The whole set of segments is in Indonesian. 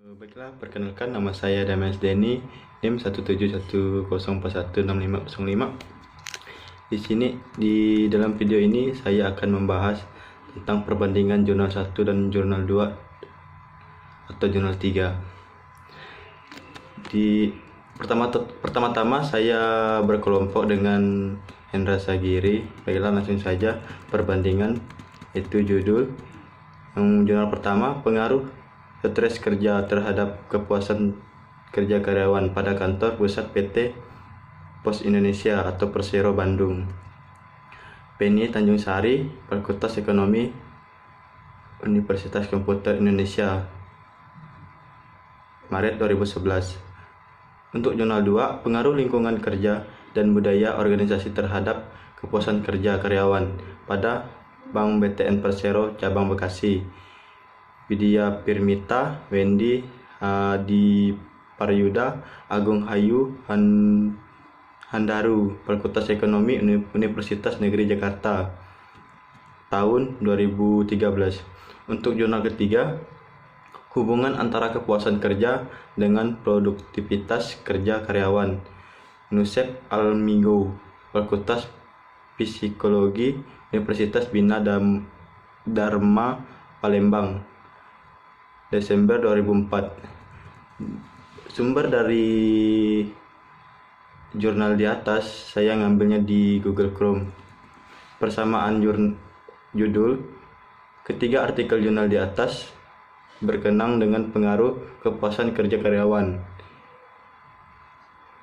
Baiklah, perkenalkan nama saya Damas Denny, NIM 17110416505. Di sini di dalam video ini saya akan membahas tentang perbandingan jurnal 1 dan jurnal 2 atau jurnal 3. Pertama-tama saya berkelompok dengan Hendra Sagiri. Baiklah, langsung saja perbandingan. Itu judul yang jurnal pertama, pengaruh stres kerja terhadap kepuasan kerja karyawan pada kantor pusat PT Pos Indonesia atau Persero Bandung. Penny Tanjung Sari, Fakultas Ekonomi Universitas Komputer Indonesia, Maret 2011. Untuk jurnal 2, pengaruh lingkungan kerja dan budaya organisasi terhadap kepuasan kerja karyawan pada Bank BTN Persero Cabang Bekasi. Widya Pirmita, Wendy Hadi Paryuda, Agung Hayu Handaru, Fakultas Ekonomi Universitas Negeri Jakarta, tahun 2013. Untuk jurnal ketiga, hubungan antara kepuasan kerja dengan produktivitas kerja karyawan, Nusep Almigo, Fakultas Psikologi Universitas Bina Dharma Palembang, Desember 2004. Sumber dari jurnal di atas saya ngambilnya di Google Chrome. Persamaan judul ketiga artikel jurnal di atas berkenang dengan pengaruh kepuasan kerja karyawan.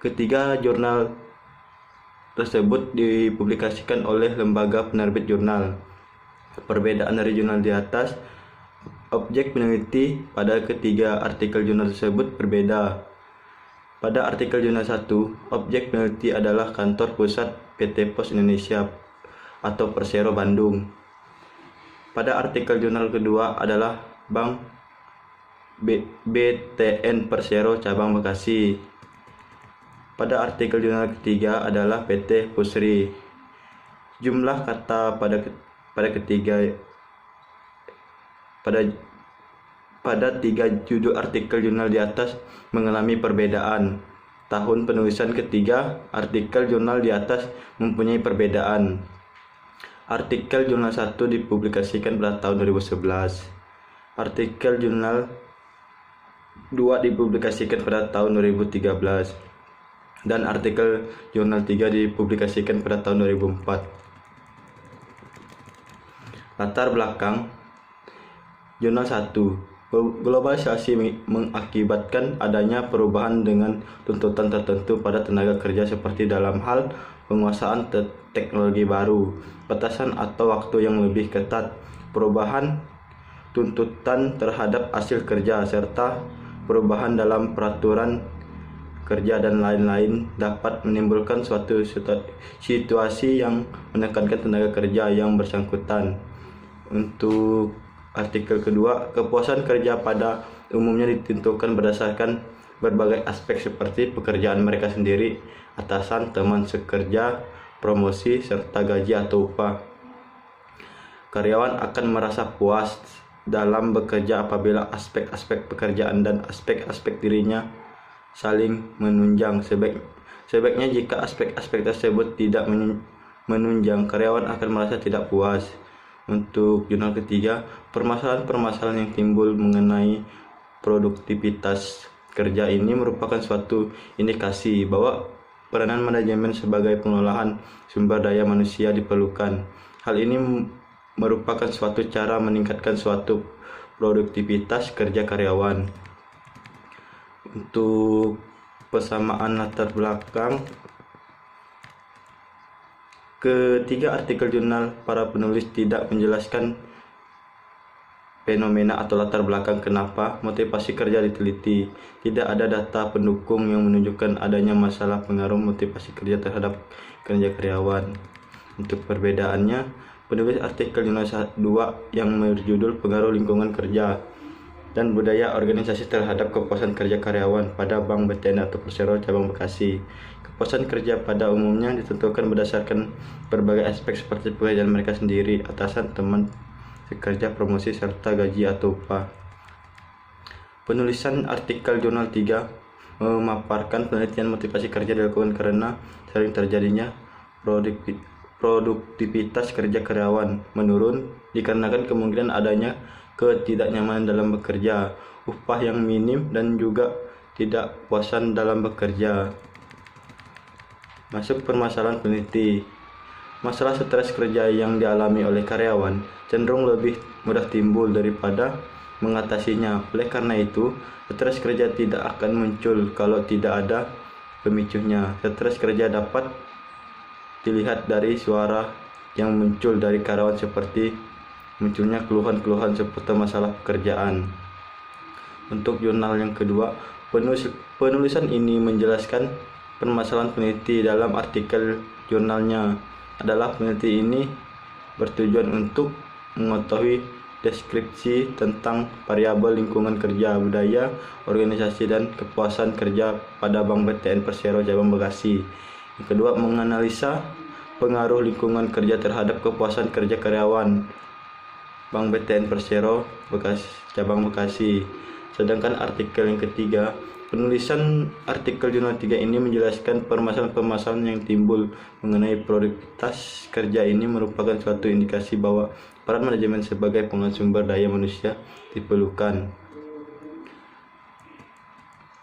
Ketiga jurnal tersebut dipublikasikan oleh lembaga penerbit jurnal. Perbedaan dari jurnal di atas, objek peneliti pada ketiga artikel jurnal tersebut berbeda. Pada artikel jurnal 1, objek peneliti adalah kantor pusat PT Pos Indonesia atau Persero Bandung. Pada artikel jurnal kedua adalah Bank BTN Persero Cabang Bekasi. Pada artikel jurnal ketiga adalah PT Pusri. Jumlah kata pada tiga judul artikel jurnal di atas mengalami perbedaan. Tahun penulisan ketiga artikel jurnal di atas mempunyai perbedaan. Artikel jurnal 1 dipublikasikan pada tahun 2011. Artikel jurnal 2 dipublikasikan pada tahun 2013. Dan artikel jurnal 3 dipublikasikan pada tahun 2004. Latar belakang jurnal 1. Globalisasi mengakibatkan adanya perubahan dengan tuntutan tertentu pada tenaga kerja seperti dalam hal penguasaan teknologi baru, batasan atau waktu yang lebih ketat, perubahan tuntutan terhadap hasil kerja, serta perubahan dalam peraturan kerja dan lain-lain dapat menimbulkan suatu situasi yang menekankan tenaga kerja yang bersangkutan. Untuk artikel kedua, kepuasan kerja pada umumnya ditentukan berdasarkan berbagai aspek seperti pekerjaan mereka sendiri, atasan, teman sekerja, promosi, serta gaji atau upah. Karyawan akan merasa puas dalam bekerja apabila aspek-aspek pekerjaan dan aspek-aspek dirinya saling menunjang. Sebaiknya jika aspek-aspek tersebut tidak menunjang, karyawan akan merasa tidak puas. Untuk jurnal ketiga, permasalahan-permasalahan yang timbul mengenai produktivitas kerja ini merupakan suatu indikasi bahwa peranan manajemen sebagai pengolahan sumber daya manusia diperlukan. Hal ini merupakan suatu cara meningkatkan suatu produktivitas kerja karyawan. Untuk persamaan latar belakang, ketiga artikel jurnal para penulis tidak menjelaskan fenomena atau latar belakang kenapa motivasi kerja diteliti. Tidak ada data pendukung yang menunjukkan adanya masalah pengaruh motivasi kerja terhadap kerja karyawan. Untuk perbedaannya, penulis artikel jurnal 2 yang berjudul pengaruh lingkungan kerja dan budaya organisasi terhadap kepuasan kerja karyawan pada Bank BTN atau Persero Cabang Bekasi. Kepuasan kerja pada umumnya ditentukan berdasarkan berbagai aspek seperti pekerjaan mereka sendiri, atasan, teman sekerja, promosi, serta gaji atau upah. Penulisan artikel jurnal 3 memaparkan penelitian motivasi kerja dilakukan karena sering terjadinya produktivitas kerja karyawan menurun dikarenakan kemungkinan adanya ketidaknyamanan dalam bekerja, upah yang minim, dan juga tidak puasan dalam bekerja. Masuk permasalahan peneliti. Masalah stres kerja yang dialami oleh karyawan cenderung lebih mudah timbul daripada mengatasinya. Oleh karena itu, stres kerja tidak akan muncul kalau tidak ada pemicunya. Stres kerja dapat dilihat dari suara yang muncul dari karyawan seperti munculnya keluhan-keluhan seputar masalah pekerjaan. Untuk jurnal yang kedua, penulisan ini menjelaskan permasalahan peneliti dalam artikel jurnalnya. Peneliti ini bertujuan untuk mengetahui deskripsi tentang variabel lingkungan kerja, budaya, organisasi, dan kepuasan kerja pada Bank BTN Persero Cabang Bekasi. Yang kedua, menganalisa pengaruh lingkungan kerja terhadap kepuasan kerja karyawan Bank BTN Persero Cabang Bekasi. Sedangkan artikel yang ketiga, penulisan artikel jurnal 3 ini menjelaskan permasalahan-permasalahan yang timbul mengenai produktivitas kerja. Ini merupakan suatu indikasi bahwa peran manajemen sebagai pengelola sumber daya manusia diperlukan.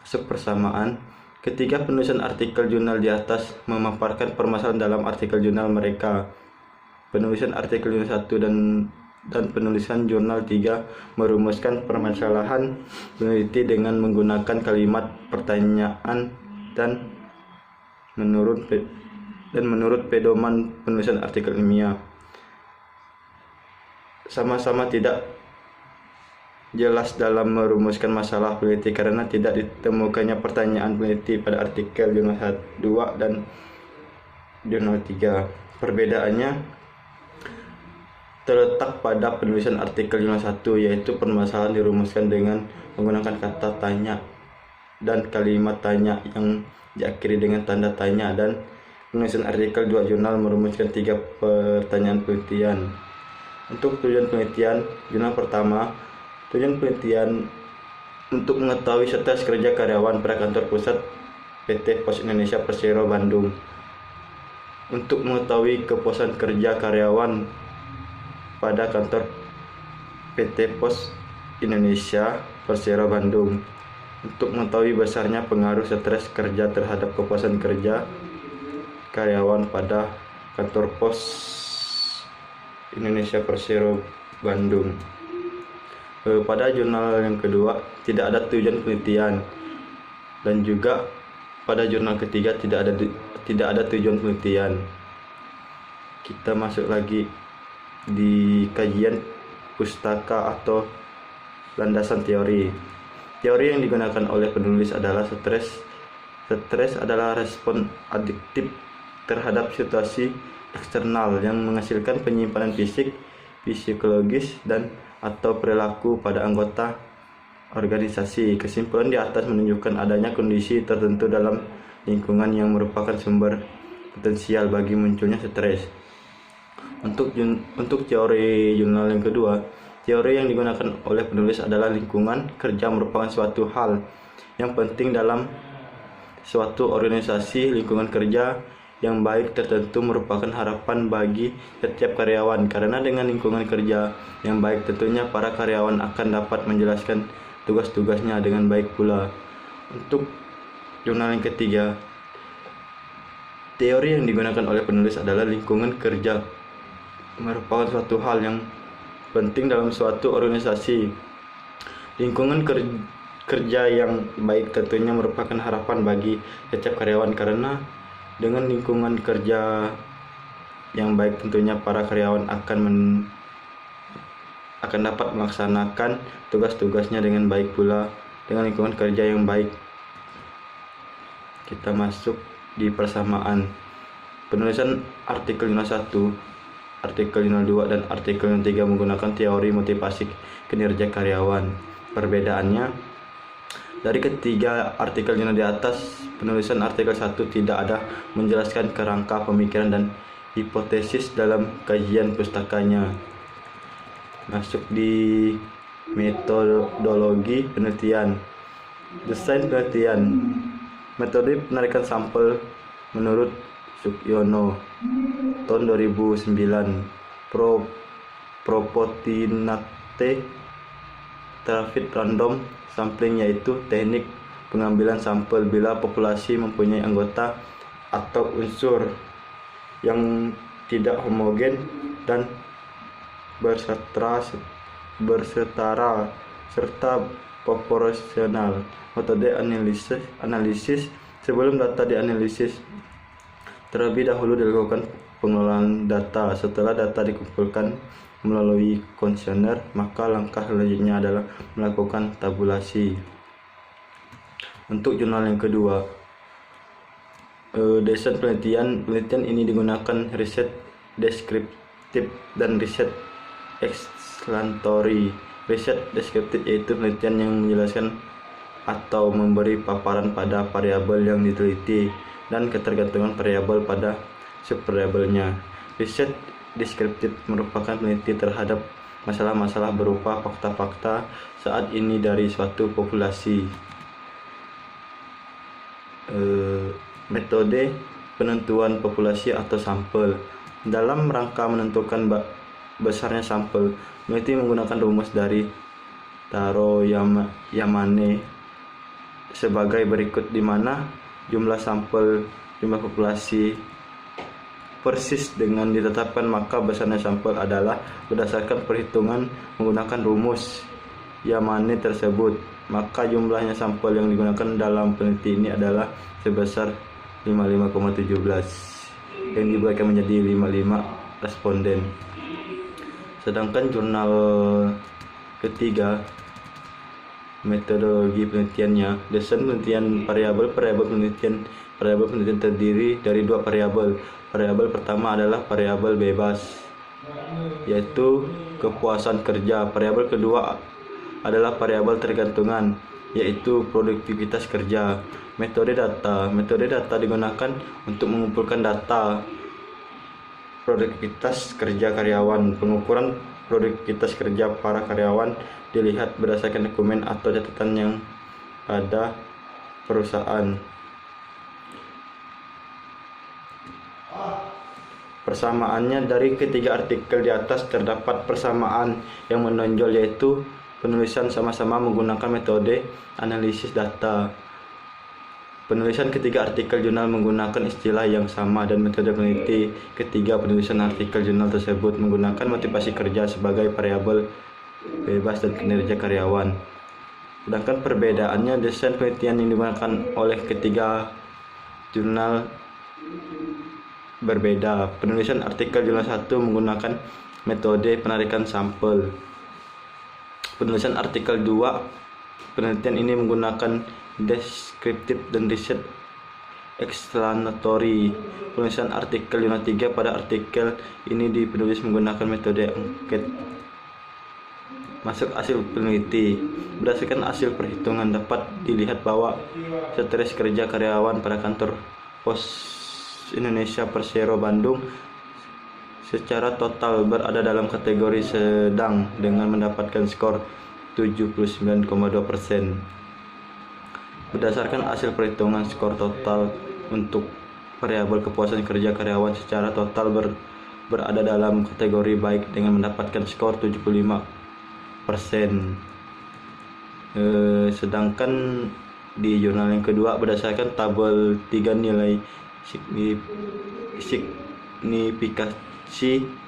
Masuk persamaan. Ketiga penulisan artikel jurnal di atas memaparkan permasalahan dalam artikel jurnal mereka. Penulisan artikel jurnal 1 dan penulisan jurnal 3 merumuskan permasalahan peneliti dengan menggunakan kalimat pertanyaan dan menurut pedoman penulisan artikel ilmiah. Sama-sama tidak jelas dalam merumuskan masalah peneliti karena tidak ditemukannya pertanyaan peneliti pada artikel jurnal 2 dan jurnal 3. Perbedaannya terletak pada penulisan artikel jurnal 1, yaitu permasalahan dirumuskan dengan menggunakan kata tanya dan kalimat tanya yang diakhiri dengan tanda tanya, dan penulisan artikel 2 jurnal merumuskan 3 pertanyaan penelitian. Untuk tujuan penelitian, jurnal pertama, tujuan penelitian untuk mengetahui stres kerja karyawan pada kantor pusat PT Pos Indonesia Persero Bandung. Untuk mengetahui kepuasan kerja karyawan pada kantor PT Pos Indonesia Persero Bandung. Untuk mengetahui besarnya pengaruh stres kerja terhadap kepuasan kerja karyawan pada kantor Pos Indonesia Persero Bandung. Pada jurnal yang kedua tidak ada tujuan penelitian, dan juga pada jurnal ketiga tidak ada tujuan penelitian. Kita masuk lagi di kajian pustaka atau landasan teori. Teori yang digunakan oleh penulis adalah stres. Stres adalah respon adiktif terhadap situasi eksternal yang menghasilkan penyimpanan fisik, psikologis, dan atau perilaku pada anggota organisasi. Kesimpulan di atas menunjukkan adanya kondisi tertentu dalam lingkungan yang merupakan sumber potensial bagi munculnya stres. Untuk teori jurnal yang kedua, teori yang digunakan oleh penulis adalah lingkungan kerja merupakan suatu hal yang penting dalam suatu organisasi. Lingkungan kerja yang baik tertentu merupakan harapan bagi setiap karyawan, karena dengan lingkungan kerja yang baik tentunya para karyawan akan dapat menjalankan tugas-tugasnya dengan baik pula. Untuk jurnal yang ketiga, teori yang digunakan oleh penulis adalah lingkungan kerja merupakan suatu hal yang penting dalam suatu organisasi. Lingkungan kerja yang baik tentunya merupakan harapan bagi setiap karyawan, karena dengan lingkungan kerja yang baik tentunya para karyawan akan dapat melaksanakan tugas-tugasnya dengan baik pula dengan lingkungan kerja yang baik. Kita masuk di persamaan. Penulisan artikel jurnal 1, artikel jurnal 2, dan artikel jurnal 3 menggunakan teori motivasi kinerja karyawan. Perbedaannya, dari ketiga artikel jurnal di atas, penulisan artikel 1 tidak ada menjelaskan kerangka pemikiran dan hipotesis dalam kajian pustakanya. Masuk di Metodologi penelitian. Desain penelitian. Metode penarikan sampel menurut Sukyono tahun 2009. Propotinate traffic random sampling, yaitu teknik pengambilan sampel bila populasi mempunyai anggota atau unsur yang tidak homogen dan bersetara serta proporsional. Metode analisis. Sebelum data dianalisis, terlebih dahulu dilakukan pengelolaan data. Setelah data dikumpulkan melalui kuesioner, maka langkah selanjutnya adalah melakukan tabulasi. Untuk jurnal yang kedua, desain penelitian. Penelitian ini digunakan riset deskriptif dan riset explanatory. Riset deskriptif yaitu penelitian yang menjelaskan atau memberi paparan pada variabel yang diteliti dan ketergantungan variabel pada subvariabelnya. Riset deskriptif merupakan peneliti terhadap masalah-masalah berupa fakta-fakta saat ini dari suatu populasi. Metode penentuan populasi atau sampel. Dalam rangka menentukan besarnya sampel, peneliti menggunakan rumus dari Taro Yamane sebagai berikut, di mana jumlah populasi persis dengan ditetapkan, maka besarnya sampel adalah berdasarkan perhitungan menggunakan rumus Yamane tersebut. Maka jumlahnya sampel yang digunakan dalam penelitian ini adalah sebesar 55,17 yang diberikan menjadi 55 responden. Sedangkan jurnal ketiga, metodologi penelitiannya. Desain penelitian variabel. Variabel penelitian terdiri dari dua variabel. Variabel pertama adalah variabel bebas, yaitu kepuasan kerja. Variabel kedua adalah variabel tergantungan, yaitu produktivitas kerja. Metode data. Metode data digunakan untuk mengumpulkan data produktivitas kerja karyawan. Pengukuran produktivitas kerja para karyawan dilihat berdasarkan dokumen atau catatan yang ada perusahaan. Persamaannya, dari ketiga artikel di atas terdapat persamaan yang menonjol, yaitu penulisan sama-sama menggunakan metode analisis data. Penulisan ketiga artikel jurnal menggunakan istilah yang sama, dan metode peneliti ketiga penulisan artikel jurnal tersebut menggunakan motivasi kerja sebagai variabel bebas dan kinerja karyawan. Sedangkan perbedaannya, desain penelitian yang digunakan oleh ketiga jurnal berbeda. Penulisan artikel jurnal 1 menggunakan metode penarikan sampel. Penulisan artikel 2 penelitian ini menggunakan deskriptif dan riset explanatory. Penulisan artikel jurnal 3 pada artikel ini dipenulis menggunakan metode angket. Masuk hasil peneliti. Berdasarkan hasil perhitungan dapat dilihat bahwa stres kerja karyawan pada kantor pos Indonesia Persero Bandung secara total berada dalam kategori sedang dengan mendapatkan skor 79,2%. Berdasarkan hasil perhitungan skor total untuk variabel kepuasan kerja karyawan secara total berada dalam kategori baik dengan mendapatkan skor 75%. Sedangkan di jurnal yang kedua, berdasarkan tabel 3, nilai signifikasi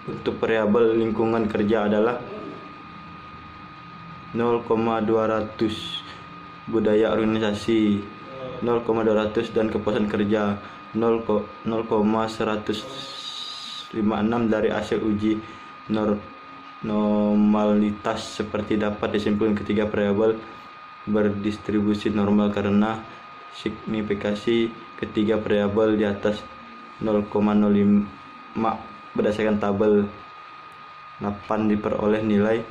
untuk variabel lingkungan kerja adalah 0,200, budaya organisasi 0,200, dan kepuasan kerja 0,156 dari hasil uji normalitas. Seperti dapat disimpulkan, ketiga variabel berdistribusi normal karena signifikasi ketiga variabel di atas 0,05. Berdasarkan tabel 8 diperoleh nilai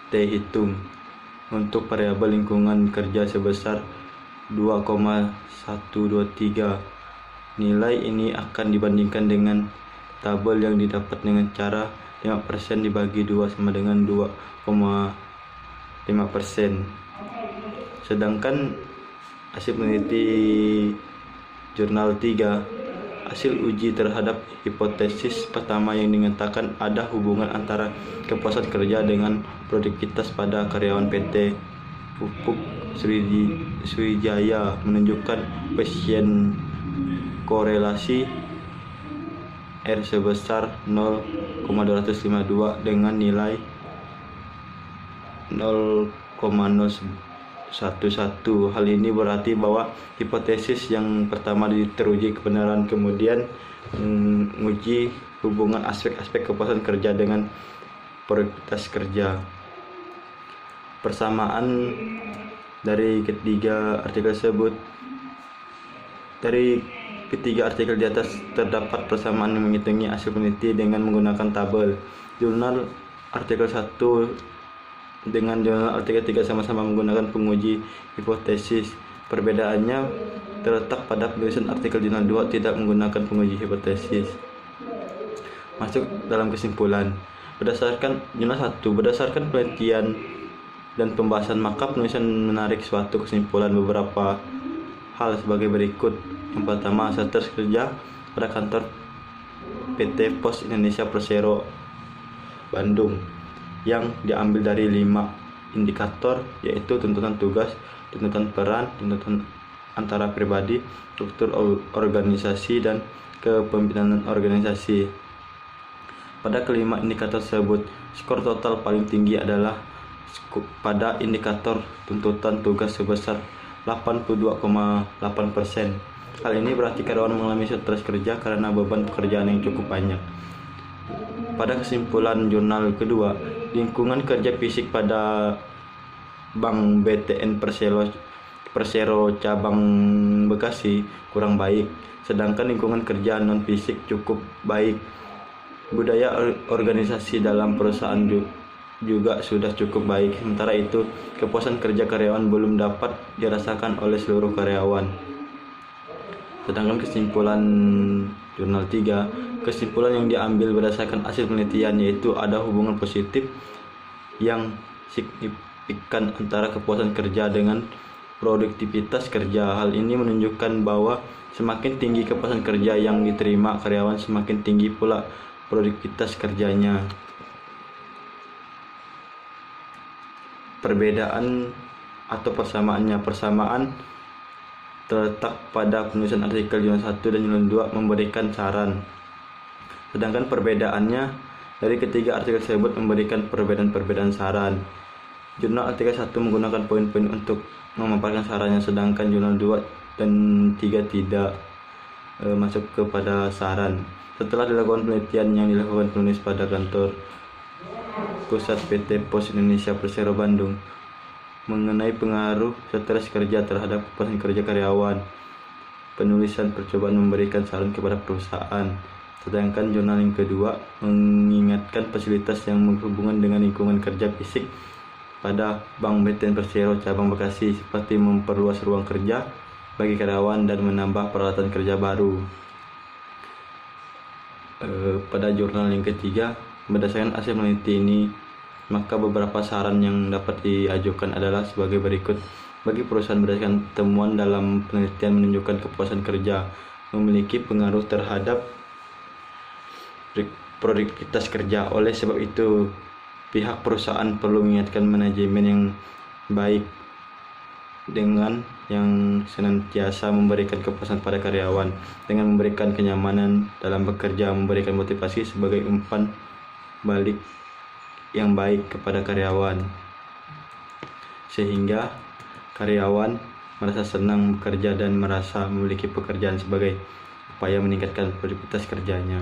T hitung untuk variabel lingkungan kerja sebesar 2,123. Nilai ini akan dibandingkan dengan tabel yang didapat dengan cara 5% dibagi 2 sama dengan 2,123. 5%. Sedangkan hasil peneliti jurnal 3, hasil uji terhadap hipotesis pertama yang menyatakan ada hubungan antara kepuasan kerja dengan produktivitas pada karyawan PT Pupuk Sriwijaya menunjukkan pasien korelasi R sebesar 0,252 dengan nilai 0,011. Hal ini berarti bahwa hipotesis yang pertama teruji kebenaran, kemudian menguji hubungan aspek-aspek kepuasan kerja dengan produktivitas kerja. Persamaan dari ketiga artikel di atas terdapat persamaan yang menghitungi hasil peneliti dengan menggunakan tabel. Jurnal artikel 1 dengan jurnal artikel 3 sama-sama menggunakan penguji hipotesis. Perbedaannya terletak pada penulisan artikel jurnal 2 tidak menggunakan penguji hipotesis. Masuk dalam kesimpulan. Berdasarkan jurnal 1, berdasarkan penelitian dan pembahasan, maka penulisan menarik suatu kesimpulan beberapa hal sebagai berikut. Yang pertama, status kerja pada kantor PT Pos Indonesia Persero Bandung yang diambil dari 5 indikator, yaitu tuntutan tugas, tuntutan peran, tuntutan antara pribadi, struktur organisasi, dan kepemimpinan organisasi. Pada kelima indikator tersebut, skor total paling tinggi adalah pada indikator tuntutan tugas sebesar 82,8%. Hal ini berarti karyawan mengalami stres kerja karena beban pekerjaan yang cukup banyak. Pada kesimpulan jurnal kedua, lingkungan kerja fisik pada Bank BTN Persero cabang Bekasi kurang baik, sedangkan lingkungan kerja non fisik cukup baik. Budaya organisasi dalam perusahaan juga sudah cukup baik. Sementara itu, kepuasan kerja karyawan belum dapat dirasakan oleh seluruh karyawan. Sedangkan kesimpulan jurnal 3, kesimpulan yang diambil berdasarkan hasil penelitian yaitu ada hubungan positif yang signifikan antara kepuasan kerja dengan produktivitas kerja. Hal ini menunjukkan bahwa semakin tinggi kepuasan kerja yang diterima karyawan, semakin tinggi pula produktivitas kerjanya. Perbedaan atau persamaannya, persamaan terletak pada penulisan artikel jurnal 1 dan jurnal 2 memberikan saran. Sedangkan perbedaannya dari ketiga artikel tersebut memberikan perbedaan saran. Jurnal artikel 1 menggunakan poin-poin untuk memaparkan sarannya, sedangkan jurnal 2 dan 3 tidak masuk kepada saran. Setelah dilakukan penelitian yang dilakukan penulis pada kantor pusat PT Pos Indonesia Persero Bandung mengenai pengaruh stres kerja terhadap kepuasan kerja karyawan, penulisan percobaan memberikan saran kepada perusahaan. Sedangkan jurnal yang kedua mengingatkan fasilitas yang berhubungan dengan lingkungan kerja fisik pada Bank BTN Persero cabang Bekasi, seperti memperluas ruang kerja bagi karyawan dan menambah peralatan kerja baru. Pada jurnal yang ketiga, berdasarkan hasil peneliti ini, maka beberapa saran yang dapat diajukan adalah sebagai berikut. Bagi perusahaan, berdasarkan temuan dalam penelitian menunjukkan kepuasan kerja memiliki pengaruh terhadap produktivitas kerja. Oleh sebab itu, pihak perusahaan perlu mengingatkan manajemen yang baik dengan yang senantiasa memberikan kepuasan pada karyawan dengan memberikan kenyamanan dalam bekerja, memberikan motivasi sebagai umpan balik yang baik kepada karyawan, sehingga karyawan merasa senang bekerja dan merasa memiliki pekerjaan sebagai upaya meningkatkan produktivitas kerjanya.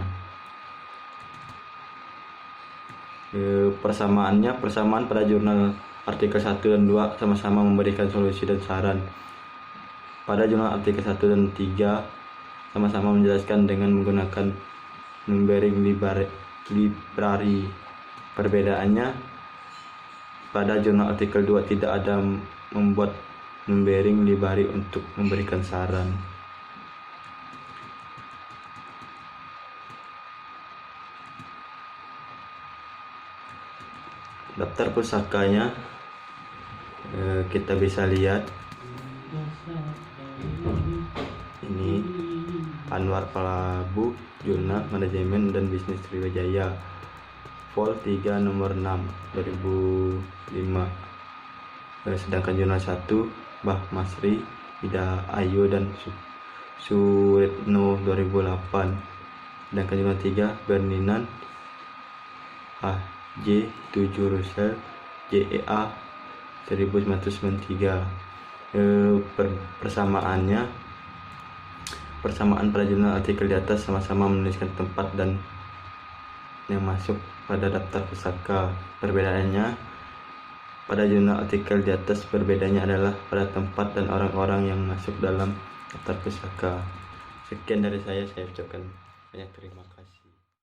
Persamaan pada jurnal artikel 1 dan 2 sama-sama memberikan solusi dan saran. Pada jurnal artikel 1 dan 3 sama-sama menjelaskan dengan menggunakan numbering library. Perbedaannya, pada jurnal artikel 2 tidak ada membuat numbering library untuk memberikan saran. Daftar pusakanya Kita bisa lihat ini Anwar Palabu, Jurnal Manajemen dan Bisnis Sriwijaya, Vol 3 nomor 6 2005. Sedangkan jurnal 1 Bah Masri, Ida Ayu dan Suretno 2008. Sedangkan jurnal 3 Berninan, AJ 7 Rusel, JEA 1993. Persamaan pada jurnal artikel di atas sama-sama menuliskan tempat dan yang masuk pada daftar pusaka. Perbedaannya pada jurnal artikel di atas, perbedaannya adalah pada tempat dan orang-orang yang masuk dalam daftar pusaka. Sekian dari saya ucapkan banyak terima kasih.